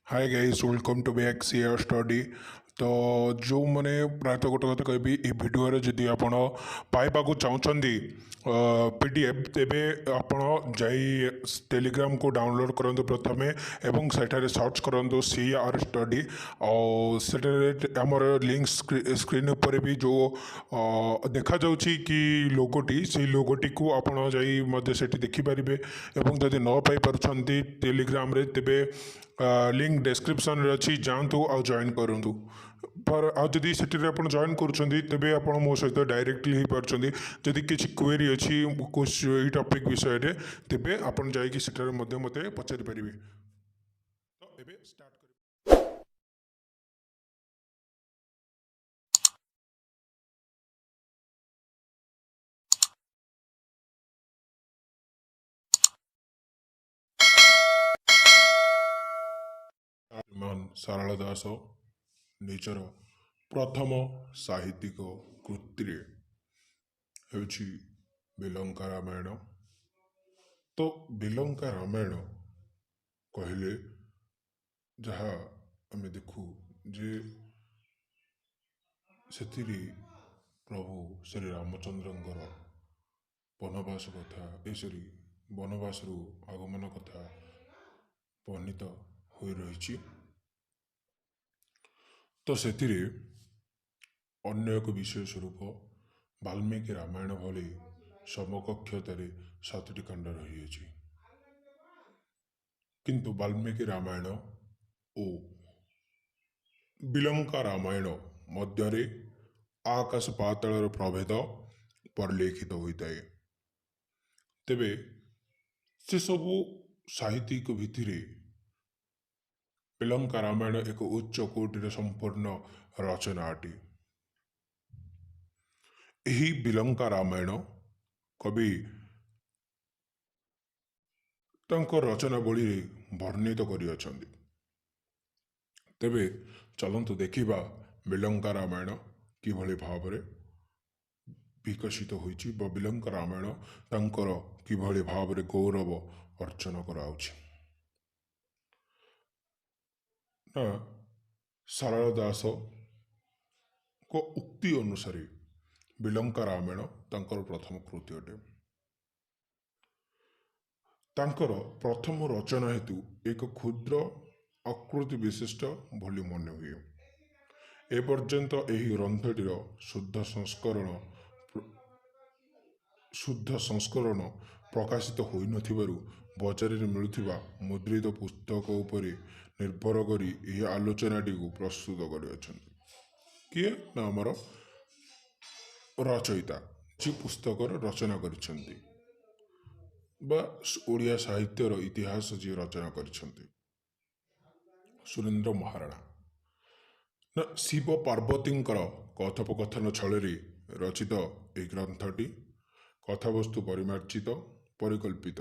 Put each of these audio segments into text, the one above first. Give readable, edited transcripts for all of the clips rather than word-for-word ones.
Hi guys welcome to back CR study. तो जो मैंने प्रायतः गोटे कथा कहबी ये भिडियो जदि आप पाइबाकू चाहते पीडीएफ तेबे आपण जाई टेलीग्राम को डाउनलोड करंतु प्रथमे एवं सेठारे सर्च करंतु सीआर स्टडी और सेठारे हमर लिंक स्क्रीन ऊपर भी जो देखा जाउची कि लोगोटी से लोगोटी को आपण जाई मध्य सेठी देखि परिबे एवं जदि न पाई परछंती टेलीग्राम रे तेबे लिंक डेस्क्रिप्शन रे अच्छी जातु आ जॉइन करूँ पर आदि से जॉइन करे आप मो सहित डायरेक्टली हो पार्टी जदि किसी क्वेरी अच्छी कुछ ये टॉपिक विषय रे तेबे आपन जाइए सेठारे मते पचारि पारिबे। तो एबे स्टार्ट करिबे। श्रीमान सारला दास निजर प्रथम साहित्यिक कृति ହେଉଛି ବିଲଙ୍କା ରାମାୟଣ। तो ବିଲଙ୍କା ରାମାୟଣ କହିଲେ ଯାହା ଆମେ ଦେଖୁ ଯେ ସେଥିରେ ପ୍ରଭୁ ଶ୍ରୀ ରାମଚନ୍ଦ୍ରଙ୍କର ବନବାସ କଥା ଏସରି ବନବାସରୁ ଆଗମନ କଥା ବର୍ଣ୍ଣିତ ହୋଇ ରହିଛି। ତ ସେଥିରେ ଅନ୍ୟ ଏକ ବିଷୟ ସ୍ୱରୂପ ବାଲ୍ମୀକି ରାମାୟଣ ଭଳି ସମକକ୍ଷତାରେ 7ଟି ଖଣ୍ଡ ରହିଅଛି। କିନ୍ତୁ ବାଲ୍ମୀକି ରାମାୟଣ ଓ ବିଲଙ୍କା ରାମାୟଣ ମଧ୍ୟରେ ଆକାଶ ପାତାଳର ପ୍ରଭେଦ ପରିଲକ୍ଷିତ ହୋଇଥାଏ। ତେବେ ସେସବୁ ସାହିତ୍ୟିକ ଭିତ୍ତିରେ ବିଲଙ୍କା ରାମାୟଣ ଏକ ଉଚ୍ଚ କୋଟିର ସମ୍ପୂର୍ଣ୍ଣ ରଚନା ଅଟେ। ଏହି ବିଲଙ୍କା ରାମାୟଣ କବି ତାଙ୍କ ରଚନାବଳୀରେ ବର୍ଣ୍ଣିତ କରିଅଛନ୍ତି। ତେବେ ଚଲନ୍ତୁ ଦେଖିବା ବିଲଙ୍କା ରାମାୟଣ କିଭଳି ଭାବରେ ବିକଶିତ ହୋଇଛି ବା ବିଲଙ୍କା ରାମାୟଣ ତାଙ୍କର କିଭଳି ଭାବରେ ଗୌରବ ଅର୍ଜନ କରାଉଛି। ନା ସାରଳା ଦାସଙ୍କ ଉକ୍ତି ଅନୁସାରେ ବିଲଙ୍କା ରାମାୟଣ ତାଙ୍କର ପ୍ରଥମ କୃତି ଅଟେ। ତାଙ୍କର ପ୍ରଥମ ରଚନା ହେତୁ ଏକ କ୍ଷୁଦ୍ର ଆକୃତି ବିଶିଷ୍ଟ ଭଳି ମନେ ହୁଏ। ଏପର୍ଯ୍ୟନ୍ତ ଏହି ଗ୍ରନ୍ଥଟିର ଶୁଦ୍ଧ ସଂସ୍କରଣ ପ୍ରକାଶିତ ହୋଇନଥିବାରୁ ବଜାରରେ ମିଳୁଥିବା ମୁଦ୍ରିତ ପୁସ୍ତକ ଉପରେ ନିର୍ଭର କରି ଏହି ଆଲୋଚନାଟିକୁ ପ୍ରସ୍ତୁତ କରିଅଛନ୍ତି। କିଏ ନା ଆମର ରଚୟିତା ଯେ ପୁସ୍ତକର ରଚନା କରିଛନ୍ତି ବା ଓଡ଼ିଆ ସାହିତ୍ୟର ଇତିହାସ ଯିଏ ରଚନା କରିଛନ୍ତି ସୁରେନ୍ଦ୍ର ମହାରଣା। ନା ଶିବ ପାର୍ବତୀଙ୍କର କଥୋପକଥନ ଛଳରେ ରଚିତ ଏହି ଗ୍ରନ୍ଥଟି କଥାବସ୍ତୁ ପରିମାର୍ଜିତ ପରିକଳ୍ପିତ।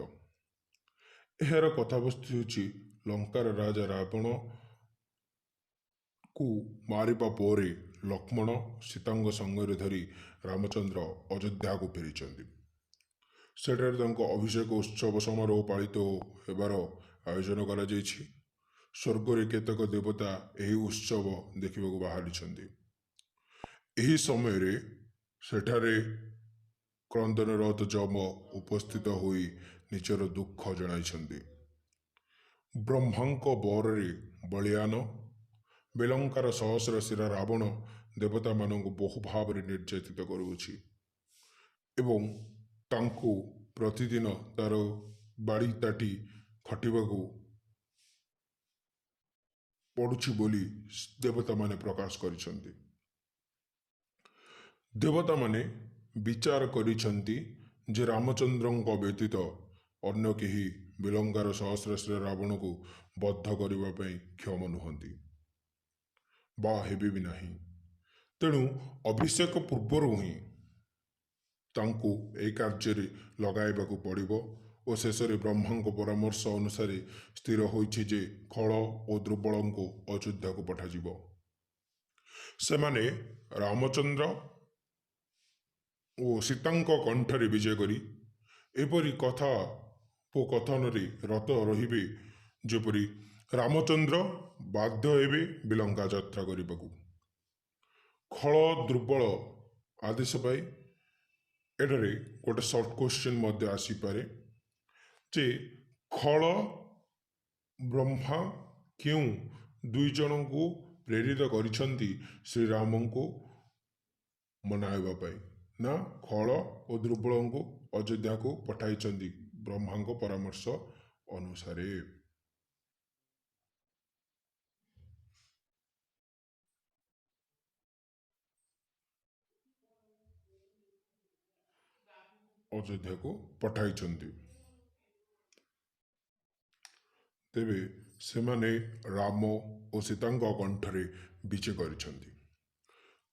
ଏହାର କଥାବସ୍ତୁ ହେଉଛି ଲଙ୍କାର ରାଜା ରାବଣକୁ ମାରିବା ପରେ ଲକ୍ଷ୍ମଣ ସୀତାଙ୍କ ସଙ୍ଗରେ ଧରି ରାମଚନ୍ଦ୍ର ଅଯୋଧ୍ୟାକୁ ଫେରିଛନ୍ତି। ସେଠାରେ ତାଙ୍କ ଅଭିଷେକ ଉତ୍ସବ ସମାରୋହ ପାଳିତ ହେବାର ଆୟୋଜନ କରାଯାଇଛି। ସ୍ୱର୍ଗରେ କେତେକ ଦେବତା ଏହି ଉତ୍ସବ ଦେଖିବାକୁ ବାହାରିଛନ୍ତି। ଏହି ସମୟରେ ସେଠାରେ କ୍ରନ୍ଦନରତ ଯମ ଉପସ୍ଥିତ ହୋଇ ନିଜର ଦୁଃଖ ଜଣାଇଛନ୍ତି। ବ୍ରହ୍ମାଙ୍କ ବରରେ ବଳିୟାନ ବିଲଙ୍କାର ସହସ୍ର ଶିରା ରାବଣ ଦେବତାମାନଙ୍କୁ ବହୁ ଭାବରେ ନିର୍ଯାତିତ କରୁଅଛି ଏବଂ ତାଙ୍କୁ ପ୍ରତିଦିନ ତାର ବାଡ଼ି ତାଟି ଖଟିବାକୁ ପଡ଼ୁଛି ବୋଲି ଦେବତାମାନେ ପ୍ରକାଶ କରିଛନ୍ତି। ଦେବତାମାନେ ବିଚାର କରିଛନ୍ତି ଯେ ରାମଚନ୍ଦ୍ରଙ୍କ ବ୍ୟତୀତ ଅନ୍ୟ କେହି ବିଲଙ୍କାର ସହସ୍ରାଶ୍ର ରାବଣକୁ ବଦ୍ଧ କରିବା ପାଇଁ କ୍ଷମ ନୁହନ୍ତି ବା ହେବେ ବି ନାହିଁ। ତେଣୁ ଅଭିଷେକ ପୂର୍ବରୁ ହିଁ ତାଙ୍କୁ ଏହି କାର୍ଯ୍ୟରେ ଲଗାଇବାକୁ ପଡ଼ିବ ଓ ଶେଷରେ ବ୍ରହ୍ମାଙ୍କ ପରାମର୍ଶ ଅନୁସାରେ ସ୍ଥିର ହୋଇଛି ଯେ ଖଳ ଓ ଦୁର୍ବଳଙ୍କୁ ଅଯୋଧ୍ୟାକୁ ପଠାଯିବ। ସେମାନେ ରାମଚନ୍ଦ୍ର ଓ ସୀତାଙ୍କ କଣ୍ଠରେ ବିଜୟ କରି ଏପରି କଥୋପକଥନରେ ରତ ରହିବେ ଯେପରି ରାମଚନ୍ଦ୍ର ବାଧ୍ୟ ହେବେ ବିଲଙ୍କା ଯାତ୍ରା କରିବାକୁ। ଖଳ ଦୁର୍ବଳ ଆଦେଶ ପାଇ ଏଠାରେ ଗୋଟେ ସର୍ଟ କ୍ୱେଶ୍ଚିନ୍ ମଧ୍ୟ ଆସିପାରେ ଯେ ଖଳ ବ୍ରହ୍ମା କେଉଁ ଦୁଇ ଜଣଙ୍କୁ ପ୍ରେରିତ କରିଛନ୍ତି ଶ୍ରୀରାମଙ୍କୁ ମନାଇବା ପାଇଁ? ନା ଖଳ ଓ ଦୁର୍ବଳଙ୍କୁ ଅଯୋଧ୍ୟାକୁ ପଠାଇଛନ୍ତି ବ୍ରହ୍ମାଙ୍କ ପରାମର୍ଶ ଅନୁସାରେ। ଅଯୋଧ୍ୟାକୁ ପଠାଇଛନ୍ତି। ତେବେ ସେମାନେ ରାମ ଓ ସୀତାଙ୍କ କଣ୍ଠରେ ବିଜେ କରିଛନ୍ତି।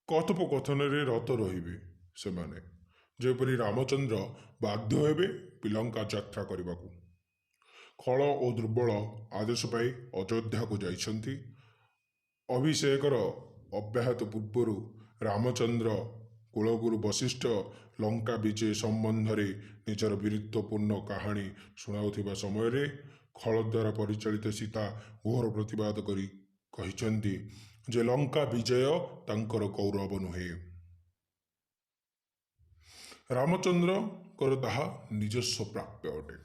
କଥୋପକଥନରେ ରତ ରହିବେ ସେମାନେ, ଯେପରି ରାମଚନ୍ଦ୍ର ବାଧ୍ୟ ହେବେ ବିଲଙ୍କା ଯାତ୍ରା କରିବାକୁ। ଖଳ ଓ ଦୁର୍ବଳ ଆଦେଶ ପାଇ ଅଯୋଧ୍ୟାକୁ ଯାଇଛନ୍ତି। ଅଭିଷେକର ଅବ୍ୟାହତ ପୂର୍ବରୁ ରାମଚନ୍ଦ୍ର କୁଳଗୁରୁ ବଶିଷ୍ଠ ଲଙ୍କା ବିଜୟ ସମ୍ବନ୍ଧରେ ନିଜର ବୀରତ୍ୱପୂର୍ଣ୍ଣ କାହାଣୀ ଶୁଣାଉଥିବା ସମୟରେ ଖଳ ଦ୍ୱାରା ପରିଚାଳିତ ସୀତା ଘୋର ପ୍ରତିବାଦ କରି କହିଛନ୍ତି ଯେ ଲଙ୍କା ବିଜୟ ତାଙ୍କର ଗୌରବ ନୁହେଁ। ରାମଚନ୍ଦ୍ରଙ୍କର ତାହା ନିଜସ୍ୱ ପ୍ରାପ୍ୟ ଅଟେ।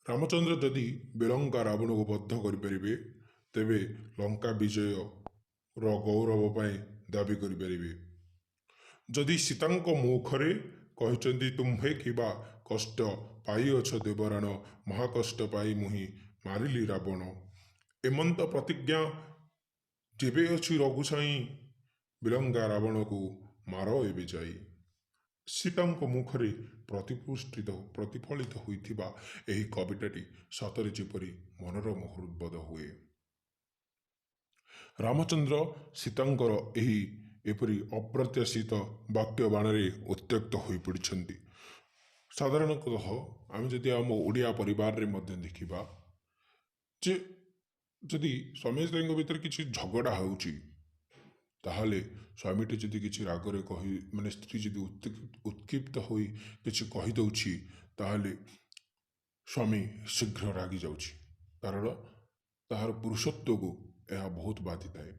ରାମଚନ୍ଦ୍ର ଯଦି ବିଲଙ୍କା ରାବଣକୁ ବଦ୍ଧ କରିପାରିବେ ତେବେ ଲଙ୍କା ବିଜୟର ଗୌରବ ପାଇଁ ଦାବି କରିପାରିବେ। ଯଦି ସୀତାଙ୍କ ମୁଖରେ କହିଛନ୍ତି ତୁମ୍ଭେ କିବା କଷ୍ଟ ପାଇଅଛ ଦେବରାଣ, ମହାକଷ୍ଟ ପାଇ ମୁହିଁ ମାରିଲି ରାବଣ, ଏମନ୍ତ ପ୍ରତିଜ୍ଞା ଯେବେ ଅଛି ରଘୁସାଇଁ, ବିଲଙ୍କା ରାବଣକୁ ମାର ଏବେ ଯାଇ। ସୀତାଙ୍କ ମୁଖରେ ପ୍ରତିଫଳିତ ହୋଇଥିବା ଏହି କବିତାଟି ସତରେ ଯେପରି ମନୋରମ ହୃଦବୋଧ ହୁଏ। ରାମଚନ୍ଦ୍ର ସୀତାଙ୍କର ଏପରି ଅପ୍ରତ୍ୟାଶିତ ବାକ୍ୟ ବାଣରେ ଉତ୍ତ୍ୟକ୍ତ ହୋଇପଡ଼ିଛନ୍ତି। ସାଧାରଣତଃ ଆମେ ଯଦି ଆମ ଓଡ଼ିଆ ପରିବାରରେ ମଧ୍ୟ ଦେଖିବା ଯେ ଯଦି ସ୍ୱାମୀ ସ୍ତ୍ରୀଙ୍କ ଭିତରେ କିଛି ଝଗଡ଼ା ହେଉଛି ତାହେଲେ ସ୍ୱାମୀଟି ଯଦି କିଛି ରାଗରେ ସ୍ତ୍ରୀ ଯଦି ଉତ୍କ୍ଷିପ୍ତ ହୋଇ କିଛି କହିଦେଉଛି ତାହେଲେ ସ୍ୱାମୀ ଶୀଘ୍ର ରାଗି ଯାଉଛି, କାରଣ ତାହାର ପୁରୁଷତ୍ୱକୁ ଏହା ବହୁତ ବାଧିଥାଏ।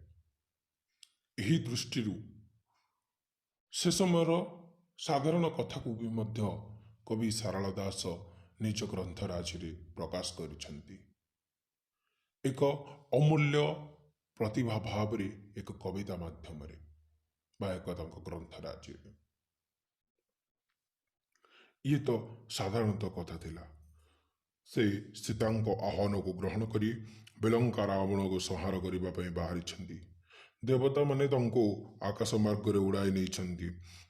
ଏହି ଦୃଷ୍ଟିରୁ ସେ ସମୟର ସାଧାରଣ କଥାକୁ ବି ମଧ୍ୟ କବି ସାରଳା ଦାସ ନିଜ ଗ୍ରନ୍ଥରାଜିରେ ପ୍ରକାଶ କରିଛନ୍ତି। ଏକ ଅମୂଲ୍ୟ ପ୍ରତିଭା ଭାବରେ ଏକ କବିତା ମାଧ୍ୟମରେ ବା ଏକ ତାଙ୍କ ଗ୍ରନ୍ଥରାଜିରେ। ଇଏ ତ ସାଧାରଣତଃ କଥା ଥିଲା। ସେ ସୀତାଙ୍କ ଆହ୍ୱାନକୁ ଗ୍ରହଣ କରି ବିଲଙ୍କା ରାବଣକୁ ସଂହାର କରିବା ପାଇଁ ବାହାରିଛନ୍ତି। ଦେବତାମାନେ ତାଙ୍କୁ ଆକାଶ ମାର୍ଗରେ ଉଡ଼ାଇ ନେଇଛନ୍ତି।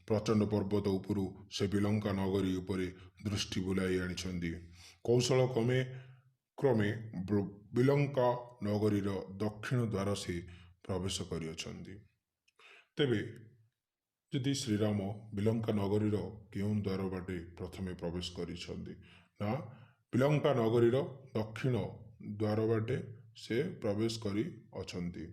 ପ୍ରଚଣ୍ଡ ପର୍ବତ ଉପରୁ ସେ ବିଲଙ୍କା ନଗରୀ ଉପରେ ଦୃଷ୍ଟି ବୁଲାଇ ଆଣିଛନ୍ତି। କୌଶଳ କ୍ରମେ ବିଲଙ୍କା ନଗରୀର ଦକ୍ଷିଣ ଦ୍ୱାର ସେ ପ୍ରବେଶ କରିଅଛନ୍ତି। ତେବେ ଯଦି ଶ୍ରୀରାମ ବିଲଙ୍କା ନଗରୀର କେଉଁ ଦ୍ୱାର ବାଟେ ପ୍ରଥମେ ପ୍ରବେଶ କରିଛନ୍ତି? ନା ବିଲଙ୍କା ନଗରୀର ଦକ୍ଷିଣ ଦ୍ୱାର ବାଟେ ସେ ପ୍ରବେଶ କରି ଅଛନ୍ତି।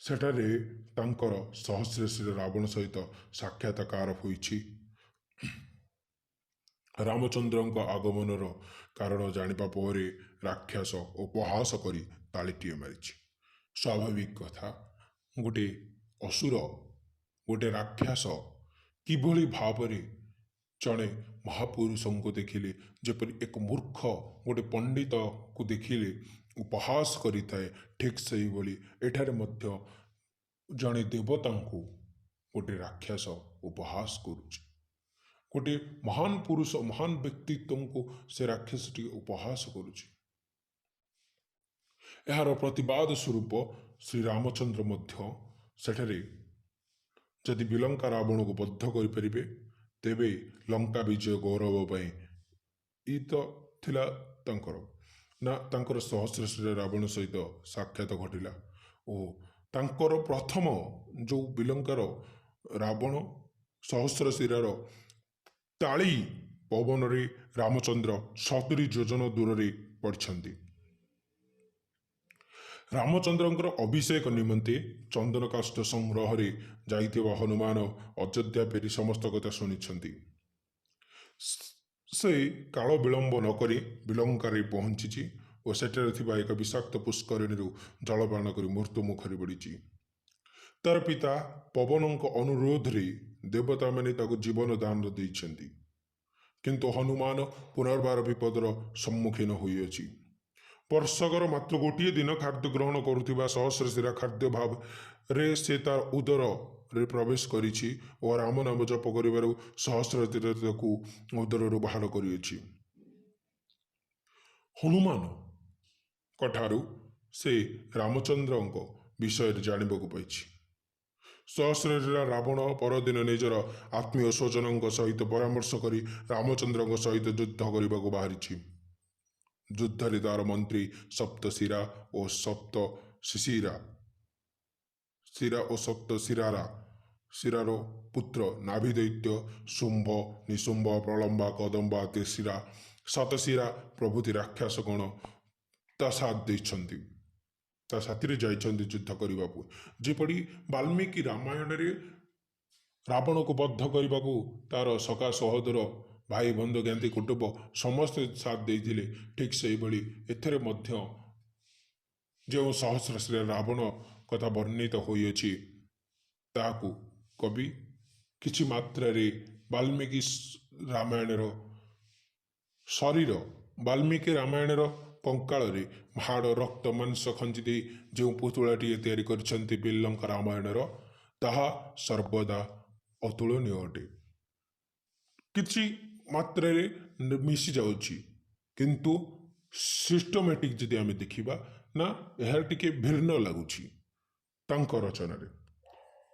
ସେଠାରେ ତାଙ୍କର ସହସ୍ର ରାବଣ ସହିତ ସାକ୍ଷାତକାର ହୋଇଛି। ରାମଚନ୍ଦ୍ରଙ୍କ ଆଗମନର କାରଣ ଜାଣିବା ପରେ ରାକ୍ଷସ ଉପହାସ କରି ତାଳିଟିଏ ମାରିଛି। ସ୍ୱାଭାବିକ କଥା, ଗୋଟେ ଅସୁର, ଗୋଟେ ରାକ୍ଷସ କିଭଳି ଭାବରେ ଜଣେ ମହାପୁରୁଷଙ୍କୁ ଦେଖିଲେ ଯେପରି ଏକ ମୂର୍ଖ ଗୋଟେ ପଣ୍ଡିତକୁ ଦେଖିଲେ ଉପହାସ କରିଥାଏ, ଠିକ୍ ସେହିଭଳି ଏଠାରେ ମଧ୍ୟ ଜଣେ ଦେବତାଙ୍କୁ ଗୋଟେ ରାକ୍ଷସ ଉପହାସ କରୁଛି। ଗୋଟେ ମହାନ ପୁରୁଷ, ମହାନ ବ୍ୟକ୍ତିତ୍ୱଙ୍କୁ ସେ ରାକ୍ଷସଟି ଉପହାସ କରୁଛି। ଏହାର ପ୍ରତିବାଦ ସ୍ୱରୂପ ଶ୍ରୀରାମଚନ୍ଦ୍ର ମଧ୍ୟ ସେଠାରେ ଯଦି ବିଲଙ୍କା ରାବଣକୁ ବଦ୍ଧ କରିପାରିବେ ତେବେ ଲଙ୍କା ବିଜୟ ଗୌରବ ପାଇଁ ତ ଥିଲା ତାଙ୍କର ସହସ୍ର ରାବଣ ସହିତ ସାକ୍ଷାତ ଘଟିଲା ଓ ତାଙ୍କର ପ୍ରଥମ ଯେଉଁ ବିଲଙ୍କାର ରାବଣ ସହସ୍ର ଶିରାର ତାଳି ପବନରେ ରାମଚନ୍ଦ୍ର 70 ଯୋଜନ ଦୂରରେ ପଡ଼ିଛନ୍ତି। ରାମଚନ୍ଦ୍ରଙ୍କର ଅଭିଷେକ ନିମନ୍ତେ ଚନ୍ଦନ କାଷ୍ଠ ସଂଗ୍ରହରେ ଯାଇଥିବା ହନୁମାନ ଅଯୋଧ୍ୟା ଫେରି ସମସ୍ତ କଥା ଶୁଣିଛନ୍ତି। ସେ କାଳ ବିଳମ୍ବ ନକରି ବିଲଙ୍କାରେ ପହଞ୍ଚିଛି ଓ ସେଠାରେ ଥିବା ଏକ ବିଷାକ୍ତ ପୁଷ୍କରିଣୀରୁ ଜଳପାନ କରି ମୃତ୍ୟୁ ମୁଖରେ ପଡ଼ିଛି। ତାର ପିତା ପବନଙ୍କ ଅନୁରୋଧରେ ଦେବତାମାନେ ତାକୁ ଜୀବନ ଦାନ ଦେଇଛନ୍ତି, କିନ୍ତୁ ହନୁମାନ ପୁନର୍ବାର ବିପଦର ସମ୍ମୁଖୀନ ହୋଇଅଛି। ବର୍ଷକର ମାତ୍ର ଗୋଟିଏ ଦିନ ଖାଦ୍ୟ ଗ୍ରହଣ କରୁଥିବା ସହସ୍ରଶିରା ଖାଦ୍ୟ ଭାବରେ ସେ ତାର ଉଦରରେ ପ୍ରବେଶ କରିଛି ଓ ରାମ ନାମ ଜପ କରିବାରୁ ସହସ୍ରଶିରା ତାକୁ ଉଦରରୁ ବାହାର କରିଅଛି। ହନୁମାନଙ୍କ ଠାରୁ ସେ ରାମଚନ୍ଦ୍ରଙ୍କ ବିଷୟରେ ଜାଣିବାକୁ ପାଇଛି। ସହସ୍ରଶିରା ରାବଣ ପରଦିନ ନିଜର ଆତ୍ମୀୟ ସ୍ୱଜନଙ୍କ ସହିତ ପରାମର୍ଶ କରି ରାମଚନ୍ଦ୍ରଙ୍କ ସହିତ ଯୁଦ୍ଧ କରିବାକୁ ବାହାରିଛି। ଯୁଦ୍ଧରେ ତାର ମନ୍ତ୍ରୀ ସପ୍ତଶିରା ଓ ଶିରାର ପୁତ୍ର ନାଭି ଦୈତ୍ୟ ଶୁମ୍ଭ, ନିଶୁମ୍ଭ, ପ୍ରଳମ୍ବା, କଦମ୍ବା, ତିଶିରା, ଶତଶିରା ପ୍ରଭୃତି ରାକ୍ଷସ ଗଣ ତା ସାଥିରେ ଯାଇଛନ୍ତି ଯୁଦ୍ଧ କରିବାକୁ। ଯେପରି ବାଲ୍ମୀକି ରାମାୟଣରେ ରାବଣକୁ ବଦ୍ଧ କରିବାକୁ ତାର ସଖା ସହୋଦର, ଭାଇ ବନ୍ଧୁ, ଜ୍ଞାତି କୁଟୁମ୍ବ ସମସ୍ତେ ସାଥ ଦେଇଥିଲେ, ଠିକ୍ ସେହିଭଳି ଏଥିରେ ମଧ୍ୟ ଯେଉଁ ସହସ୍ରଶିରା ରାବଣ କଥା ବର୍ଣ୍ଣିତ ହୋଇଅଛି ତାହାକୁ କବି କିଛି ମାତ୍ରାରେ ବାଲ୍ମୀକି ରାମାୟଣର କଙ୍କାଳରେ ହାଡ଼, ରକ୍ତ, ମାଂସ ଖଞ୍ଜି ଦେଇ ଯେଉଁ ପୁତୁଳାଟିଏ ତିଆରି କରିଛନ୍ତି ବିଲଙ୍କା ରାମାୟଣର, ତାହା ସର୍ବଦା ଅତୁଳନୀୟ ଅଟେ। କିଛି ମାତ୍ରାରେ ମିଶି ଯାଉଛି, କିନ୍ତୁ ସିଷ୍ଟମେଟିକ୍ ଯଦି ଆମେ ଦେଖିବା ନା ଏହା ଟିକେ ଭିନ୍ନ ଲାଗୁଛି ତାଙ୍କ ରଚନାରେ।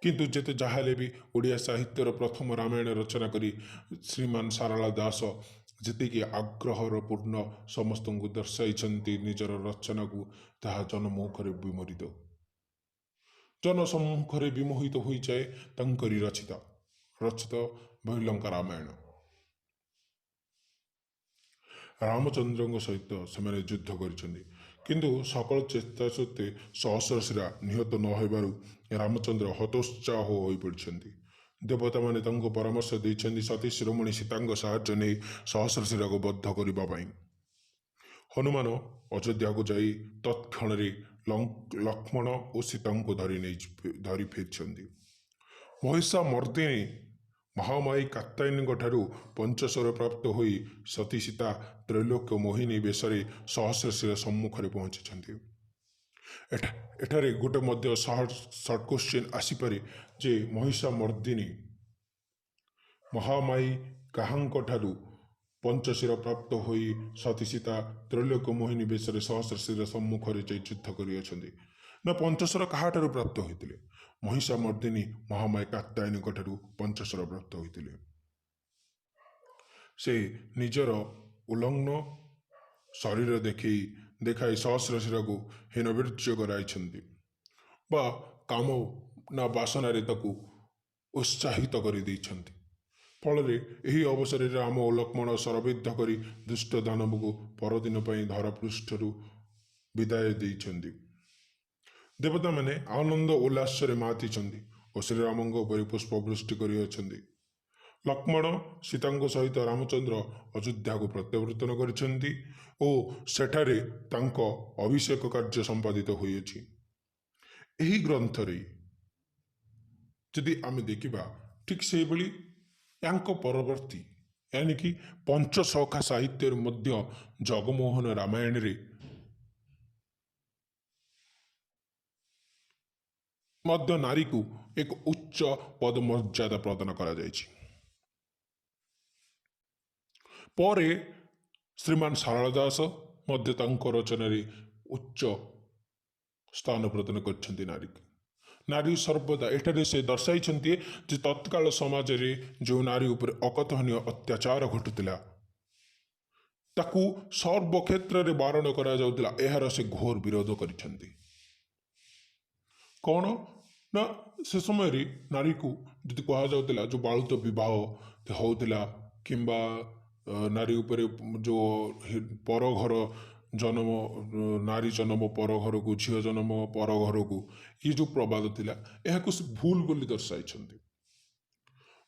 କିନ୍ତୁ ଯେତେ ଯାହା ହେଲେ ବି ଓଡ଼ିଆ ସାହିତ୍ୟର ପ୍ରଥମ ରାମାୟଣ ରଚନା କରି ଶ୍ରୀମାନ ସାରଳା ଦାସ ଯେତିକି ଆଗ୍ରହର ପୂର୍ଣ୍ଣ ସମସ୍ତଙ୍କୁ ଦର୍ଶାଇଛନ୍ତି ନିଜର ରଚନାକୁ, ତାହା ଜନସମ୍ମୁଖରେ ବିମୋହିତ ହୋଇଯାଏ ତାଙ୍କରି ରଚିତ ବିଲଙ୍କା ରାମାୟଣ। ରାମଚନ୍ଦ୍ରଙ୍କ ସହିତ ସେମାନେ ଯୁଦ୍ଧ କରିଛନ୍ତି, କିନ୍ତୁ ସକଳ ଚେଷ୍ଟା ସତ୍ତ୍ୱେ ସହସ୍ରଶିରା ନିହତ ନ ହେବାରୁ ରାମଚନ୍ଦ୍ର ହତୋତ୍ସାହ ହୋଇପଡ଼ିଛନ୍ତି। ଦେବତାମାନେ ତାଙ୍କୁ ପରାମର୍ଶ ଦେଇଛନ୍ତି ସତୀ ଶିରୋମଣି ସୀତାଙ୍କ ସାହାଯ୍ୟ ନେଇ ସହସ୍ରଶିରାକୁ ବଦ୍ଧ କରିବା ପାଇଁ। ହନୁମାନ ଅଯୋଧ୍ୟାକୁ ଯାଇ ତତ୍କ୍ଷଣରେ ଲକ୍ଷ୍ମଣ ଓ ସୀତାଙ୍କୁ ଧରି ଫେରିଛନ୍ତି। ମହିଷା ମର୍ଦିନୀ ମହାମାୟୀ କାତ୍ୟାୟନୀଙ୍କ ଠାରୁ ପଞ୍ଚଶର ପ୍ରାପ୍ତ ହୋଇ ସତୀ ସୀତା ତ୍ରୈଲୋକ୍ୟ ମୋହିନୀ ବେଶରେ ସହସ୍ରଶିରା ସମ୍ମୁଖରେ ପହଞ୍ଚିଛନ୍ତି। ଏଠାରେ ଗୋଟେ ମଧ୍ୟ ସର୍ଟ କ୍ୱେଶ୍ଚିନ୍ ଆସିପାରେ ଯେ ମହିଷା ମର୍ଦିନୀ ମହାମାୟୀ କାହାଙ୍କ ଠାରୁ ପଞ୍ଚଶିର ପ୍ରାପ୍ତ ହୋଇ ସତୀ ସୀତା ତ୍ରୈଲୋକ୍ୟ ମୋହିନୀ ବେଶରେ ସହସ୍ରଶିରା ସମ୍ମୁଖରେ ଯାଇ ଯୁଦ୍ଧ କରିଅଛନ୍ତି? ନା, ପଞ୍ଚଶର କାହାଠାରୁ ପ୍ରାପ୍ତ ହୋଇଥିଲେ? ମହିଷା ମର୍ଦିନୀ ମହାମାୟୀ କାତ୍ୟାୟନୀଙ୍କ ଠାରୁ ପଞ୍ଚଶର ପ୍ରାପ୍ତ ହୋଇଥିଲେ। ସେ ନିଜର ଉଲ୍ଲଙ୍ଘନ ଶରୀର ଦେଖାଇ ସହସ୍ରଶିରାକୁ ହୀନବୀର୍ଯ୍ୟ କରାଇଛନ୍ତି ବା କାମ ନା ବାସନାରେ ତାକୁ ଉତ୍ସାହିତ କରିଦେଇଛନ୍ତି। ଫଳରେ ଏହି ଅବସରରେ ରାମ ଓ ଲକ୍ଷ୍ମଣ ଶରବିଦ୍ଧ କରି ଦୁଷ୍ଟ ଦାନବକୁ ପରଦିନ ପାଇଁ ଧରାପୃଷ୍ଠରୁ ବିଦାୟ ଦେଇଛନ୍ତି। ଦେବତାମାନେ ଆନନ୍ଦ ଉଲ୍ଲାସରେ ମାତିଛନ୍ତି ଓ ଶ୍ରୀରାମଙ୍କ ଉପରେ ପୁଷ୍ପବୃଷ୍ଟି କରିଅଛନ୍ତି। ଲକ୍ଷ୍ମଣ ସୀତାଙ୍କ ସହିତ ରାମଚନ୍ଦ୍ର ଅଯୋଧ୍ୟାକୁ ପ୍ରତ୍ୟାବର୍ତ୍ତନ କରିଛନ୍ତି ଓ ସେଠାରେ ତାଙ୍କ ଅଭିଷେକ କାର୍ଯ୍ୟ ସମ୍ପାଦିତ ହୋଇଅଛି। ଏହି ଗ୍ରନ୍ଥରେ ଯଦି ଆମେ ଦେଖିବା, ଠିକ୍ ସେହିଭଳି ୟାଙ୍କ ପରବର୍ତ୍ତୀ ଏଣିକି ପଞ୍ଚସଖା ସାହିତ୍ୟରେ ମଧ୍ୟ ଜଗମୋହନ ରାମାୟଣରେ ମଧ୍ୟ ନାରୀକୁ ଏକ ଉଚ୍ଚ ପଦମର୍ଯ୍ୟାଦା ପ୍ରଦାନ କରାଯାଇଛି। ପରେ ଶ୍ରୀମାନ ସାରଳା ଦାସ ମଧ୍ୟ ତାଙ୍କ ରଚନାରେ ଉଚ୍ଚ ସ୍ଥାନ ପ୍ରଦାନ କରିଛନ୍ତି ନାରୀକୁ। ନାରୀ ସର୍ବଦା ଏଠାରେ ସେ ଦର୍ଶାଇଛନ୍ତି ଯେ ତତ୍କାଳ ସମାଜରେ ଯେଉଁ ନାରୀ ଉପରେ ଅକଥନୀୟ ଅତ୍ୟାଚାର ଘଟୁଥିଲା ତାକୁ ସର୍ବକ୍ଷେତ୍ରରେ ବାରଣ କରାଯାଉଥିଲା, ଏହାର ସେ ଘୋର ବିରୋଧ କରିଛନ୍ତି। କ'ଣ ନା, ସେ ସମୟରେ ନାରୀକୁ ଯଦି କୁହାଯାଉଥିଲା ଯେଉଁ ବାଳୁତ ବିବାହ ହେଉଥିଲା କିମ୍ବା ନାରୀ ଉପରେ ଯେଉଁ ପରଘର ଜନ୍ମ, ନାରୀ ଜନ୍ମ ପର ଘରକୁ, ଝିଅ ଜନ୍ମ ପର ଘରକୁ, ଇଏ ଯେଉଁ ପ୍ରବାଦ ଥିଲା ଏହାକୁ ସେ ଭୁଲ ବୋଲି ଦର୍ଶାଇଛନ୍ତି।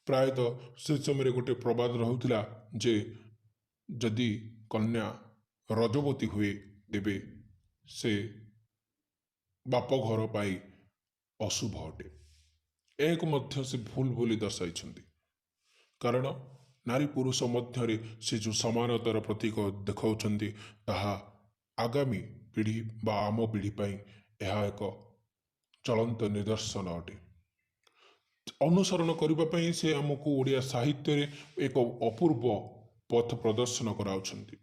ପ୍ରାୟତଃ ସେ ସମୟରେ ଗୋଟେ ପ୍ରବାଦ ରହୁଥିଲା ଯେ जदि कन्या रजवती हुए तेबे से बाप घर पाई अशुभ अटे। एक मध्य से भूल बोली दर्शाई कारण नारी पुरुष मध्य से जो समानतार प्रतीक देखा ताहा आगामी पीढ़ी बा आम पीढ़ी यह एक चलंत निदर्शन अटे। अनुसरण करने से आमको ओडिया साहित्य रे एक अपूर्व पथ प्रदर्शन कराउछंती।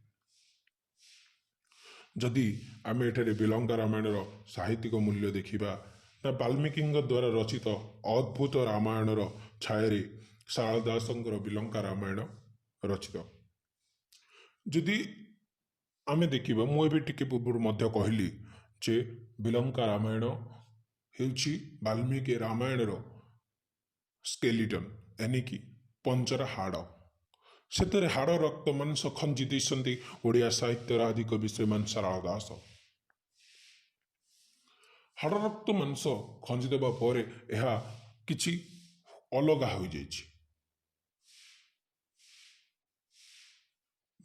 जदि आम एठारे बिलंगा रामायणर साहित्यिक मूल्य देखिबा ना वाल्मीकि द्वारा रचित अद्भुत रामायणर छाया सारला दासंकर बिलंगा रामायण रचित। जदि आमे देखिबा मु एबे टिके पूर्व मध्य कहली जे बिलंका रामायण हेउची वाल्मीकि रामायणर स्केलिटन यानी कि पंचर हाड़ से हाड़ रक्त मांस खंजी देते ओडिया साहित्यर आदि कवि श्रीमान सारला दास। हाड़ रक्त मांस खंजी देवा पर यह किछि अलगा हो जाइछि।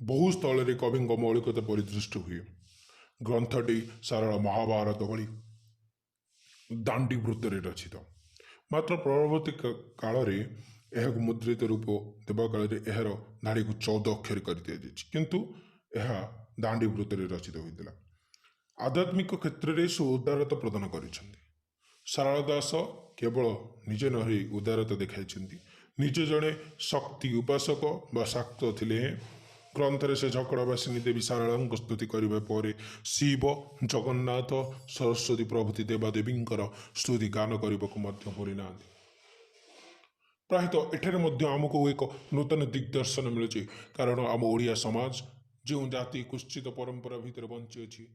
बहु स्थल कवि मौलिकता परिदृष्ट हुए। ग्रंथटी सारला महाभारत भली दांडी वृत्तरे रचित। मात्र परवर्ती काल यह मुद्रित रूप देवा काल यार धाड़ी को 14 अक्षर कर दि जाइए किंतु यह दांडी वृत्तरे रचित होता। आध्यात्मिक क्षेत्र में से उदारता प्रदान कर सारला दास केवल निजे नही उदारता देखाई निजे जड़े शक्ति उपासक व शाक्त थिले। ग्रंथरे से झकड़ावासिनी देवी सारला स्तुति करने पर शिव जगन्नाथ सरस्वती प्रभृति देवादेवी स्तुति गान करने भूली ना। प्रायतः एठारे मध्य आमको एक नूतन दिग्दर्शन मिलुଛି कारण आम ओडिया समाज जो जाति कुश्चित परंपरा भितर बंची अछि